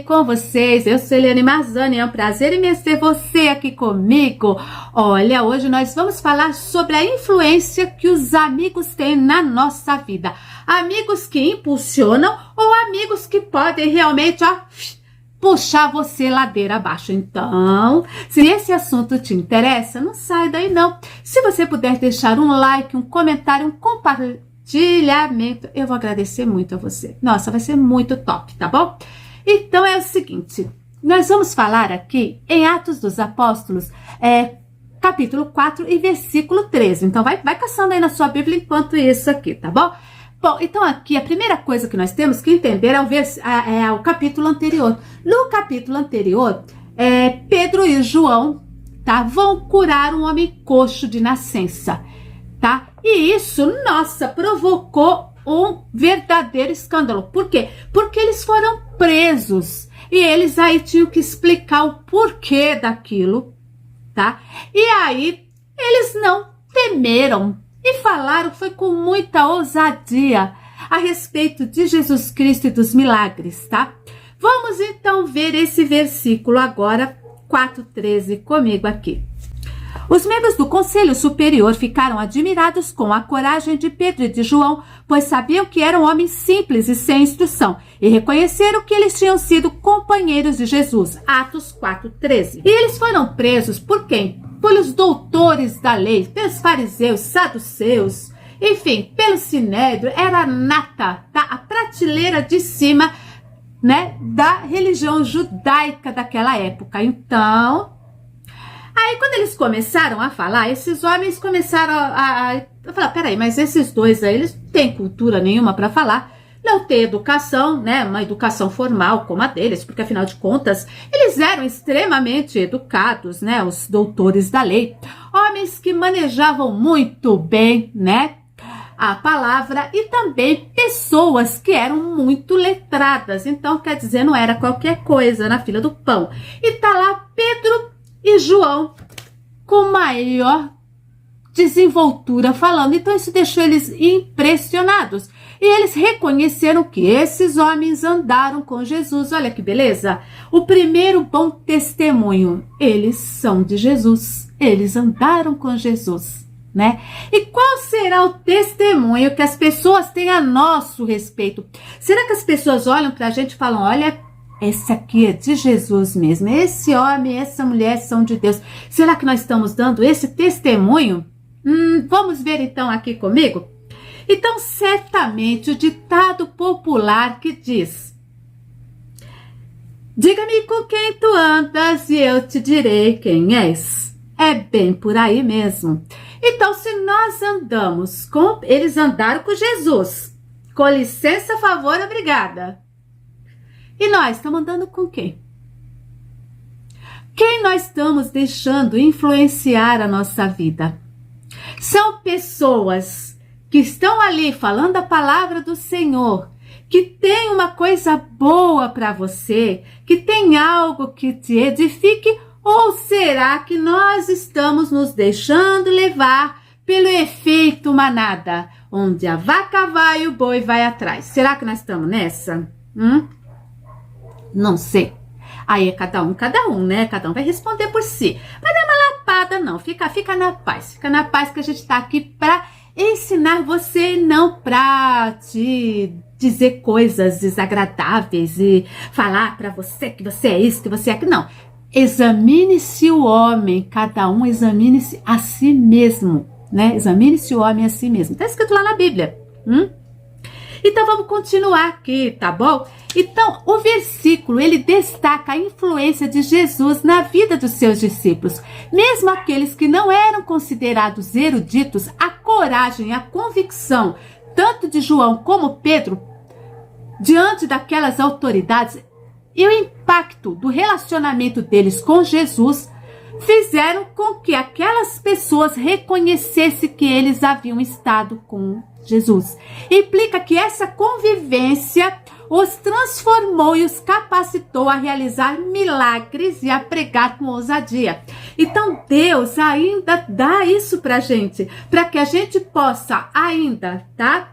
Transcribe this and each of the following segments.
com vocês? Eu sou Eliane Marzani, é um prazer imenso ter você aqui comigo. Olha, hoje nós vamos falar sobre a influência que os amigos têm na nossa vida. Amigos que impulsionam ou amigos que podem realmente, puxar você ladeira abaixo. Então, se esse assunto te interessa, não sai daí não. Se você puder deixar um like, um comentário, um compartilhamento, eu vou agradecer muito a você. Nossa, vai ser muito top, tá bom? Então é o seguinte, nós vamos falar aqui em Atos dos Apóstolos, capítulo 4 e versículo 13. Então vai caçando aí na sua Bíblia enquanto isso aqui, tá bom? Bom, então aqui a primeira coisa que nós temos que entender é o capítulo anterior. No capítulo anterior, Pedro e João, tá, vão curar um homem coxo de nascença, tá? E isso, nossa, provocou um verdadeiro escândalo. Por quê? Porque eles foram presos e eles aí tinham que explicar o porquê daquilo, tá? E aí eles não temeram e falaram, foi com muita ousadia a respeito de Jesus Cristo e dos milagres, tá? Vamos então ver esse versículo agora, 4:13, comigo aqui. Os membros do Conselho Superior ficaram admirados com a coragem de Pedro e de João, pois sabiam que eram homens simples e sem instrução, e reconheceram que eles tinham sido companheiros de Jesus. Atos 4:13. E eles foram presos por quem? Pelos doutores da lei, pelos fariseus, saduceus, enfim, pelo sinédrio. Era a nata, tá? A prateleira de cima, né, da religião judaica daquela época. Então, aí quando eles começaram a falar, esses homens começaram a falar, peraí, mas esses dois aí, eles não têm cultura nenhuma para falar, não têm educação, né, uma educação formal como a deles, porque afinal de contas, eles eram extremamente educados, né, os doutores da lei, homens que manejavam muito bem, né, a palavra, e também pessoas que eram muito letradas. Então, quer dizer, não era qualquer coisa na fila do pão. E tá lá Pedro e João com maior desenvoltura falando. Então isso deixou eles impressionados. E eles reconheceram que esses homens andaram com Jesus. Olha que beleza! O primeiro bom testemunho. Eles são de Jesus. Eles andaram com Jesus, né? E qual será o testemunho que as pessoas têm a nosso respeito? Será que as pessoas olham pra gente e falam, olha, esse aqui é de Jesus mesmo, esse homem, essa mulher são de Deus. Será que nós estamos dando esse testemunho? Vamos ver então aqui comigo? Então, certamente o ditado popular que diz, diga-me com quem tu andas e eu te direi quem és. É bem por aí mesmo. Então, se nós andamos com... Eles andaram com Jesus. Com licença, favor, obrigada. E nós estamos andando com quem? Quem nós estamos deixando influenciar a nossa vida? São pessoas que estão ali falando a palavra do Senhor, que tem uma coisa boa para você, que tem algo que te edifique, ou será que nós estamos nos deixando levar pelo efeito manada, onde a vaca vai e o boi vai atrás? Será que nós estamos nessa? Não sei. Aí é cada um, né? Cada um vai responder por si. Mas não é uma lapada, não. Fica na paz. Fica na paz que a gente tá aqui pra ensinar você, não pra te dizer coisas desagradáveis e falar pra você que você é isso, que você é aquilo. Não. Examine-se o homem. Cada um examine-se a si mesmo, né? Examine-se o homem a si mesmo. Tá escrito lá na Bíblia. Então vamos continuar aqui, tá bom? Então o versículo, ele destaca a influência de Jesus na vida dos seus discípulos. Mesmo aqueles que não eram considerados eruditos, a coragem, a convicção, tanto de João como Pedro, diante daquelas autoridades, e o impacto do relacionamento deles com Jesus, fizeram com que aquelas pessoas reconhecessem que eles haviam estado com Jesus. Implica que essa convivência os transformou e os capacitou a realizar milagres e a pregar com ousadia. Então Deus ainda dá isso pra gente, para que a gente possa ainda, tá?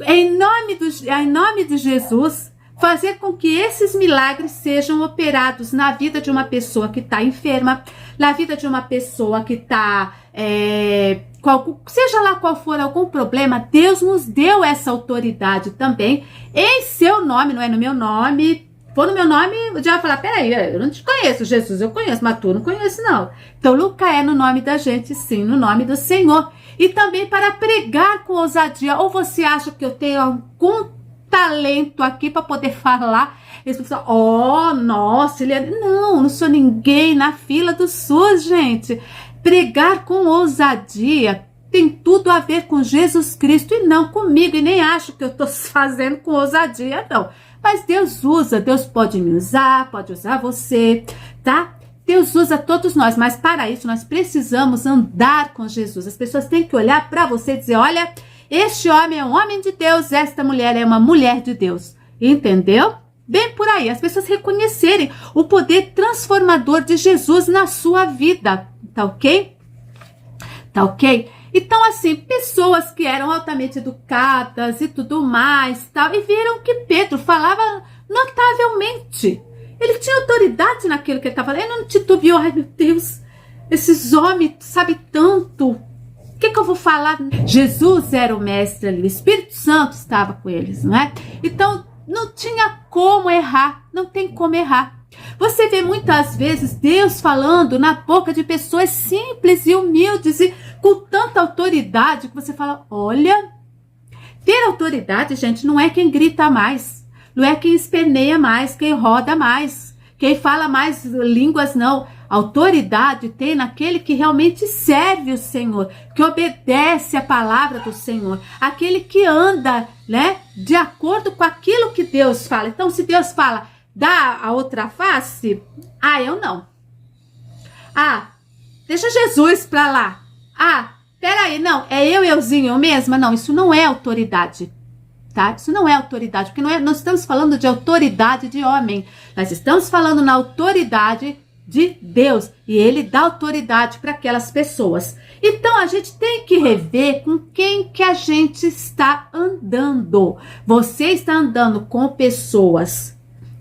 Em nome de Jesus, fazer com que esses milagres sejam operados na vida de uma pessoa que está enferma, na vida de uma pessoa que está, seja lá qual for algum problema. Deus nos deu essa autoridade também, em seu nome, não é no meu nome. For no meu nome, o diabo vai falar, peraí, eu não te conheço, Jesus, eu conheço, mas tu não conhece não. Então, Luca é no nome da gente, sim, no nome do Senhor. E também para pregar com ousadia. Ou você acha que eu tenho algum talento aqui para poder falar? Eles falam, oh, nossa, não sou ninguém na fila do SUS, gente. Pregar com ousadia tem tudo a ver com Jesus Cristo e não comigo. E nem acho que eu estou fazendo com ousadia, não. Mas Deus usa, Deus pode me usar, pode usar você, tá? Deus usa todos nós, mas para isso nós precisamos andar com Jesus. As pessoas têm que olhar para você e dizer, olha, este homem é um homem de Deus, esta mulher é uma mulher de Deus. Entendeu? Bem por aí, as pessoas reconhecerem o poder transformador de Jesus na sua vida. Tá ok? Tá ok? Então, assim, pessoas que eram altamente educadas e tudo mais, tal, e viram que Pedro falava notavelmente. Ele tinha autoridade naquilo que ele estava falando. Ele não titubeou. Ai, meu Deus, esses homens sabem tanto. O que eu vou falar? Jesus era o mestre ali. O Espírito Santo estava com eles, não é? Então, não tinha como errar. Não tem como errar. Você vê muitas vezes Deus falando na boca de pessoas simples e humildes e com tanta autoridade que você fala, olha, ter autoridade, gente, não é quem grita mais, não é quem esperneia mais, quem roda mais, quem fala mais línguas, não. Autoridade tem naquele que realmente serve o Senhor, que obedece a palavra do Senhor, aquele que anda, né, de acordo com aquilo que Deus fala. Então, se Deus fala, dá a outra face, eu não. Deixa Jesus pra lá. Peraí, não, é euzinho, eu mesma? Não, isso não é autoridade, tá? Isso não é autoridade, porque nós estamos falando de autoridade de homem. Nós estamos falando na autoridade de Deus. E Ele dá autoridade para aquelas pessoas. Então, a gente tem que rever com quem que a gente está andando. Você está andando com pessoas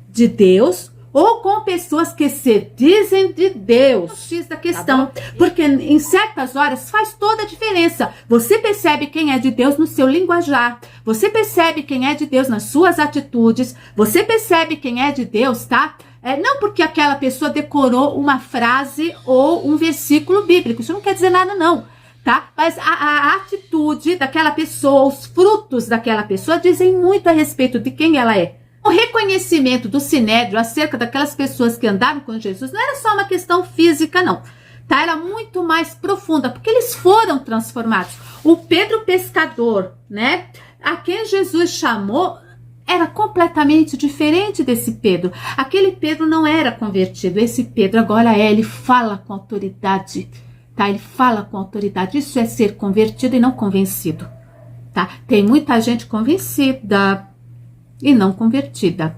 de Deus ou com pessoas que se dizem de Deus? X da questão, tá, porque em certas horas faz toda a diferença. Você percebe quem é de Deus no seu linguajar, você percebe quem é de Deus nas suas atitudes, você percebe quem é de Deus, tá? Não porque aquela pessoa decorou uma frase ou um versículo bíblico, isso não quer dizer nada não, tá? Mas a atitude daquela pessoa, os frutos daquela pessoa dizem muito a respeito de quem ela é. O reconhecimento do Sinédrio acerca daquelas pessoas que andaram com Jesus não era só uma questão física, não. Tá? Era muito mais profunda, porque eles foram transformados. O Pedro pescador, né, a quem Jesus chamou, era completamente diferente desse Pedro. Aquele Pedro não era convertido. Esse Pedro agora ele fala com autoridade. Tá? Ele fala com autoridade. Isso é ser convertido e não convencido. Tá? Tem muita gente convencida e não convertida.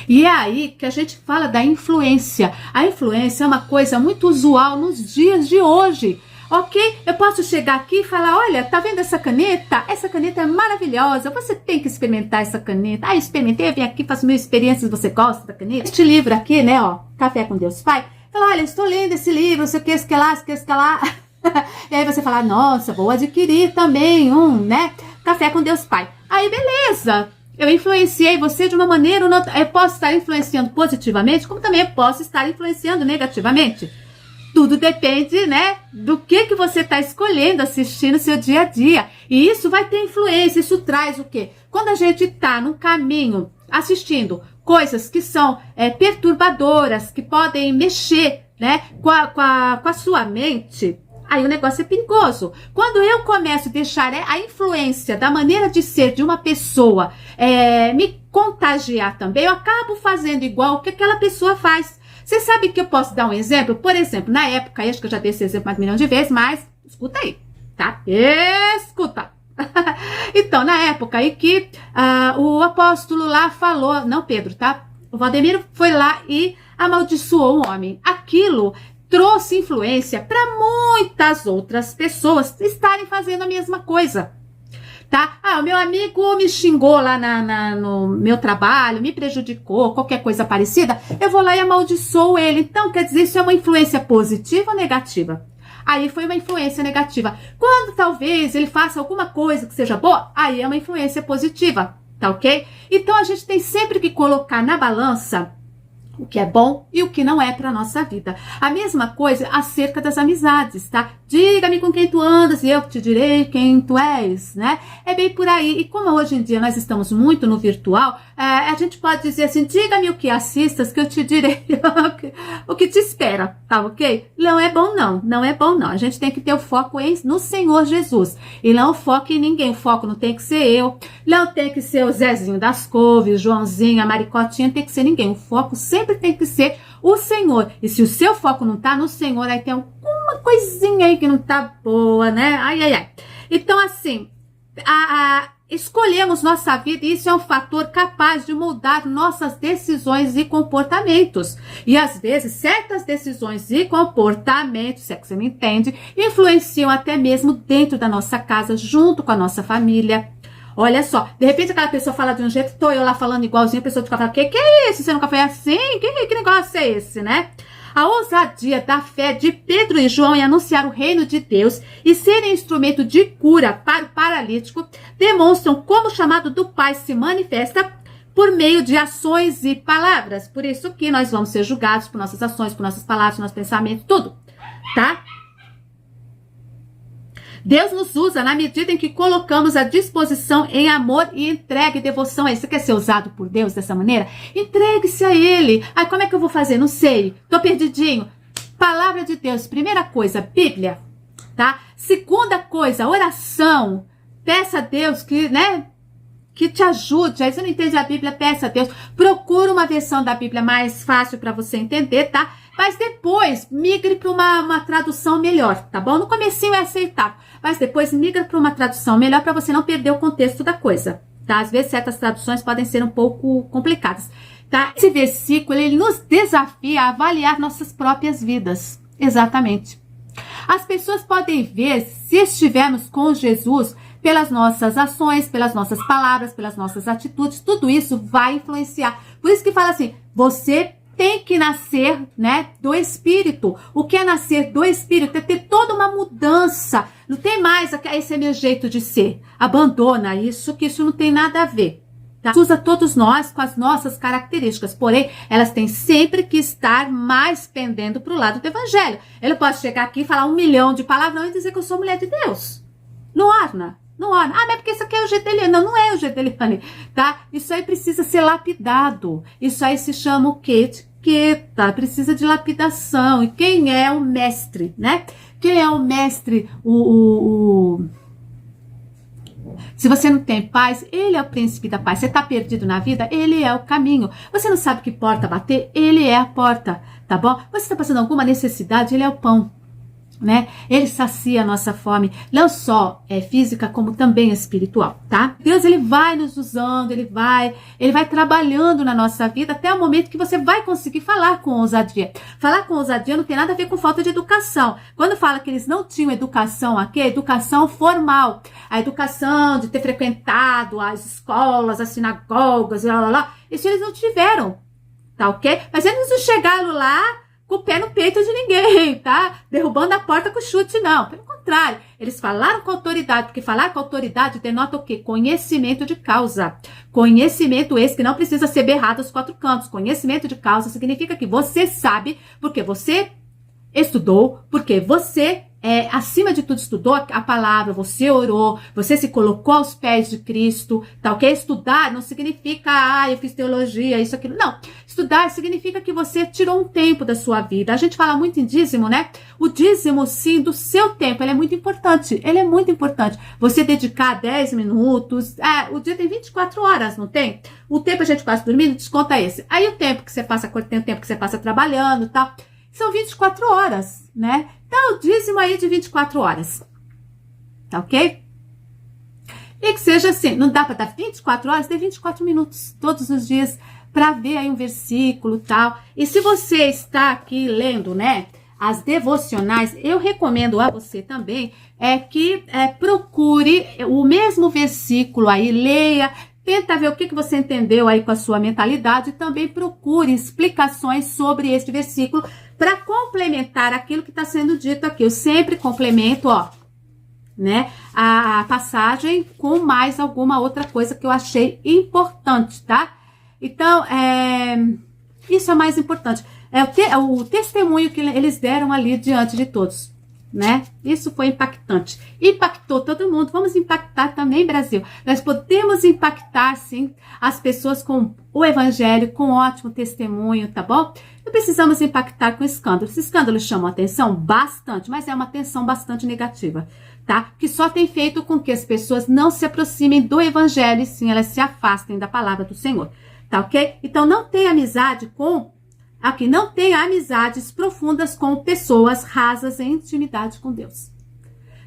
E é aí que a gente fala da influência. A influência é uma coisa muito usual nos dias de hoje, ok? Eu posso chegar aqui e falar, olha, tá vendo essa caneta? Essa caneta é maravilhosa, você tem que experimentar essa caneta. Experimentei, eu vim aqui, faço minhas experiências, você gosta da caneta? Este livro aqui, né, ó, Café com Deus Pai, fala, olha, estou lendo esse livro, sei o que, que lá. E aí você fala, nossa, vou adquirir também né, Café com Deus Pai. Aí, beleza. Eu influenciei você de uma maneira, eu posso estar influenciando positivamente, como também eu posso estar influenciando negativamente. Tudo depende, né, do que você está escolhendo assistir no seu dia a dia. E isso vai ter influência, isso traz o quê? Quando a gente está num caminho assistindo coisas que são perturbadoras, que podem mexer, né, com a sua mente, aí o negócio é perigoso. Quando eu começo a deixar a influência da maneira de ser de uma pessoa me contagiar também, eu acabo fazendo igual o que aquela pessoa faz. Você sabe que eu posso dar um exemplo? Por exemplo, na época, acho que eu já dei esse exemplo mais de 1 milhão de vezes, mas escuta aí, tá? Escuta! Então, na época aí que o apóstolo lá falou, não Pedro, tá? O Valdemiro foi lá e amaldiçoou um homem. Aquilo trouxe influência para muitas outras pessoas estarem fazendo a mesma coisa. tá? Ah, o meu amigo me xingou lá no meu trabalho, me prejudicou, qualquer coisa parecida, eu vou lá e amaldiçoo ele. Então, quer dizer, isso é uma influência positiva ou negativa? Aí foi uma influência negativa. Quando talvez ele faça alguma coisa que seja boa, aí é uma influência positiva, tá ok? Então a gente tem sempre que colocar na balança o que é bom e o que não é para nossa vida. A mesma coisa acerca das amizades, tá? Diga-me com quem tu andas e eu te direi quem tu és, né? É bem por aí. E como hoje em dia nós estamos muito no virtual, a gente pode dizer assim, diga-me o que assistas que eu te direi o que te espera, tá ok? Não é bom não, não é bom não. A gente tem que ter o foco no Senhor Jesus e não o foco em ninguém. O foco não tem que ser eu, não tem que ser o Zezinho das Couves, Joãozinho, a Maricotinha, tem que ser ninguém. O foco sempre tem que ser o Senhor. E se o seu foco não tá no Senhor, aí tem alguma coisinha aí que não tá boa, né? Ai, ai, ai. Então, assim, escolhemos nossa vida e isso é um fator capaz de mudar nossas decisões e comportamentos. E, às vezes, certas decisões e comportamentos, se é que você me entende, influenciam até mesmo dentro da nossa casa, junto com a nossa família. Olha só, de repente aquela pessoa fala de um jeito, tô eu lá falando igualzinho, a pessoa fica falando, que é isso? Você nunca foi assim? Que negócio é esse, né? A ousadia da fé de Pedro e João em anunciar o reino de Deus e serem instrumento de cura para o paralítico demonstram como o chamado do Pai se manifesta por meio de ações e palavras. Por isso que nós vamos ser julgados por nossas ações, por nossas palavras, por nossos pensamentos, tudo, tá? Deus nos usa na medida em que colocamos à disposição em amor e entrega e devoção a Ele. Você quer ser usado por Deus dessa maneira? Entregue-se a Ele. Aí como é que eu vou fazer? Não sei. Tô perdidinho. Palavra de Deus. Primeira coisa, Bíblia. Tá? Segunda coisa, oração. Peça a Deus que, né? Que te ajude. Aí você não entende a Bíblia, peça a Deus. Procura uma versão da Bíblia mais fácil para você entender, tá? Mas depois migre para uma tradução melhor, tá bom? No comecinho é aceitável, mas depois migra para uma tradução melhor para você não perder o contexto da coisa, tá? Às vezes certas traduções podem ser um pouco complicadas, tá? Esse versículo, ele nos desafia a avaliar nossas próprias vidas. Exatamente. As pessoas podem ver se estivermos com Jesus pelas nossas ações, pelas nossas palavras, pelas nossas atitudes, tudo isso vai influenciar. Por isso que fala assim, você tem que nascer, né, do Espírito. O que é nascer do Espírito? É ter toda uma mudança. Não tem mais, esse é meu jeito de ser. Abandona isso, que isso não tem nada a ver. Tá? Usa todos nós com as nossas características, porém, elas têm sempre que estar mais pendendo para o lado do Evangelho. Eu não posso chegar aqui e falar 1 milhão de palavrões e dizer que eu sou mulher de Deus. Não orna. Não orna. Ah, mas é porque isso aqui é o jeito dele. Não, não é o jeito dele, tá? Isso aí precisa ser lapidado. Isso aí se chama o quê? Etiqueta. Precisa de lapidação. E quem é o mestre, né? Quem é o mestre? Se você não tem paz, ele é o príncipe da paz. Você está perdido na vida? Ele é o caminho. Você não sabe que porta bater? Ele é a porta, tá bom? Você está passando alguma necessidade? Ele é o pão, né? Ele sacia a nossa fome, não só física, como também espiritual, tá? Deus, ele vai nos usando, ele vai trabalhando na nossa vida até o momento que você vai conseguir falar com ousadia. Falar com ousadia não tem nada a ver com falta de educação. Quando fala que eles não tinham educação aqui, educação formal, a educação de ter frequentado as escolas, as sinagogas, isso eles não tiveram, tá ok? Mas eles não chegaram lá com o pé no peito de ninguém, tá? Derrubando a porta com chute, não. Pelo contrário, eles falaram com autoridade, porque falar com autoridade denota o quê? Conhecimento de causa. Conhecimento esse que não precisa ser berrado aos 4 cantos. Conhecimento de causa significa que você sabe, porque você estudou, porque você acima de tudo estudou a palavra, você orou, você se colocou aos pés de Cristo, tá ok? Estudar não significa, eu fiz teologia, isso, aquilo, não. Estudar significa que você tirou um tempo da sua vida. A gente fala muito em dízimo, né? O dízimo, sim, do seu tempo, ele é muito importante, Você dedicar 10 minutos, o dia tem 24 horas, não tem? O tempo a gente passa dormindo, desconta esse. Aí o tempo que você passa, tem o tempo que você passa trabalhando e tal, são 24 horas, né? Então, o dízimo aí de 24 horas. Tá ok? E que seja assim, não dá para dar 24 horas, dê 24 minutos todos os dias para ver aí um versículo e tal. E se você está aqui lendo, né, as devocionais, eu recomendo a você também que procure o mesmo versículo aí, leia, tenta ver o que você entendeu aí com a sua mentalidade e também procure explicações sobre este versículo para complementar aquilo que está sendo dito aqui. Eu sempre complemento, né, a passagem com mais alguma outra coisa que eu achei importante, tá? Então, isso é mais importante. O testemunho que eles deram ali diante de todos, né? Isso foi impactante. Impactou todo mundo. Vamos impactar também, Brasil. Nós podemos impactar, sim, as pessoas com o evangelho, com ótimo testemunho, tá bom? Não precisamos impactar com escândalos. Esses escândalos chamam atenção bastante, mas é uma atenção bastante negativa, tá? Que só tem feito com que as pessoas não se aproximem do evangelho, e sim, elas se afastem da palavra do Senhor, tá ok? Então, não tenha amizade não tenha amizades profundas com pessoas rasas em intimidade com Deus,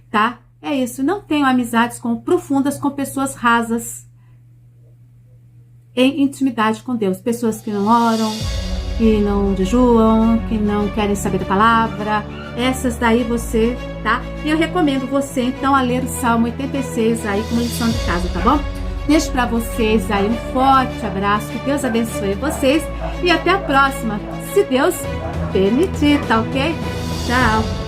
tá? É isso, não tenho amizades profundas com pessoas rasas em intimidade com Deus, pessoas que não oram, que não jejuam, que não querem saber da palavra, essas daí você, tá? E eu recomendo você, então, a ler o Salmo 86 aí como lição de casa, tá bom? Deixo para vocês aí um forte abraço, que Deus abençoe vocês e até a próxima, se Deus permitir, tá ok? Tchau!